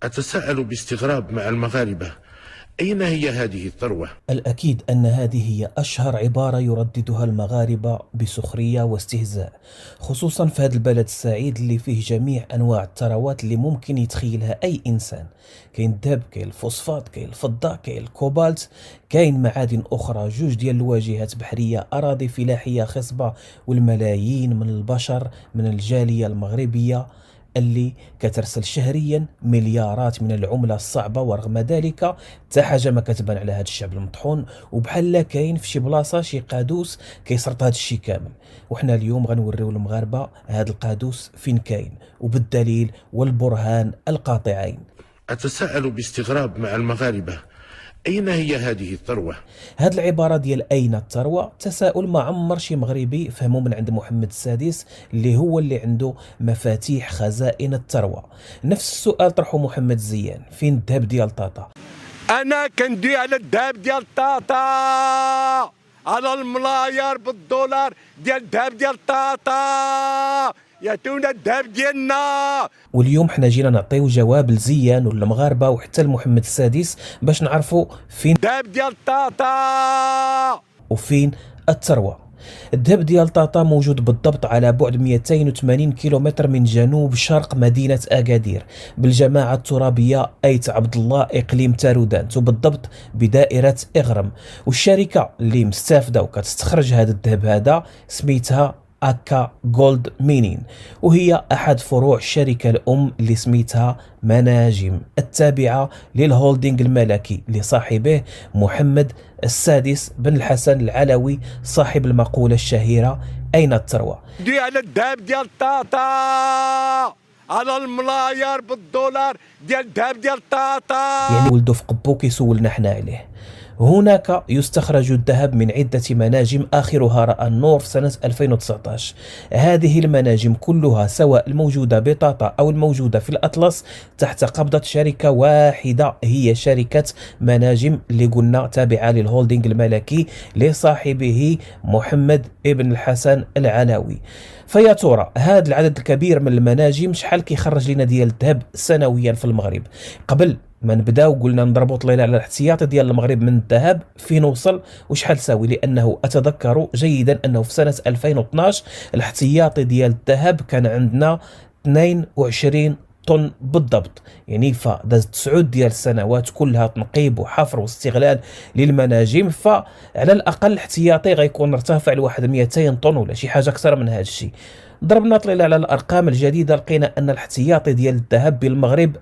أتساءل باستغراب مع المغاربة، أين هي هذه الثروة؟ الأكيد أن هذه هي أشهر عبارة يرددها المغاربة بسخرية واستهزاء، خصوصا في هذا البلد السعيد اللي فيه جميع أنواع الثروات اللي ممكن يتخيلها أي إنسان. كاين الذهب، كاين الفوسفات، كاين الفضة، كاين الكوبالت، كاين معادن أخرى، جوج ديال الواجهات بحرية، أراضي فلاحية خصبة، والملايين من البشر من الجالية المغربية اللي كترسل شهريا مليارات من العملة الصعبة. ورغم ذلك حتى حاجة ما كتبان على هذا الشعب المطحون، وبحال كاين في شي بلاصة شي قادوس كيسرط هذا الشيء كامل. وحنا اليوم غنوريو المغاربة هذا القادوس فين كاين، وبالدليل والبرهان القاطعين. أتساءل باستغراب مع المغاربة، أين هي هذه الثروة؟ هاد العبارة ديال أين الثروة تساؤل ما عمر شي مغربي فهمو من عند محمد السادس اللي هو اللي عنده مفاتيح خزائن الثروة. نفس السؤال طرحه محمد الزيان، فين الذهب ديال طاطا؟ انا كندوي على الذهب ديال طاطا، على الملاير بالدولار ديال الذهب ديال طاطا، يعطيونا الذهب ديالنا. واليوم حنا جينا نعطيو جواب لزيان وللمغاربه وحتى لمحمد السادس باش نعرفوا فين الذهب ديال طاطا وفين الثروه. الذهب ديال طاطا موجود بالضبط على بعد 280 كيلومتر من جنوب شرق مدينة أكادير بالجماعة الترابية أيت عبد الله إقليم تارودانت، وبالضبط بدائرة إغرم. والشركة اللي مستافدة وكتستخرج هذا الذهب هذا سميتها أكا جولد مينين، وهي أحد فروع الشركة الأم اللي سميتها مناجم التابعة للهولدينغ الملكي لصاحبه محمد السادس بن الحسن العلوي صاحب المقولة الشهيرة أين الثروة؟ كندوي على الذهب ديال طاطا، على الملاير بالدولار ديال الذهب ديال طاطا. يعني ولدو في قبو كيسولنا حنا عليه. هناك يستخرج الذهب من عدة مناجم آخرها رأى النور في سنة 2019. هذه المناجم كلها سواء الموجودة بطاطا أو الموجودة في الأطلس تحت قبضة شركة واحدة، هي شركة مناجم اللي قلنا تابعة للهولدينغ الملكي لصاحبه محمد ابن الحسن العلوي. فيا ترى هذا العدد الكبير من المناجم شحال كيخرج لنا ديال الذهب سنويا في المغرب؟ قبل ما نبداو قلنا نضربوا طليله على الاحتياطي ديال المغرب من الذهب فين وصل وشحال ساوي، لانه اتذكر جيدا انه في سنه 2012 الاحتياطي ديال الذهب كان عندنا 22 طن بالضبط. يعني فدازت 9 ديال السنوات كلها تنقيب وحفر واستغلال للمناجم، فعلى الاقل الاحتياطي غيكون ارتفع لواحد 200 طن ولا شي حاجه اكثر من هذا الشيء. ضربنا طليله على الارقام الجديده لقينا ان الاحتياطي ديال الذهب بالمغرب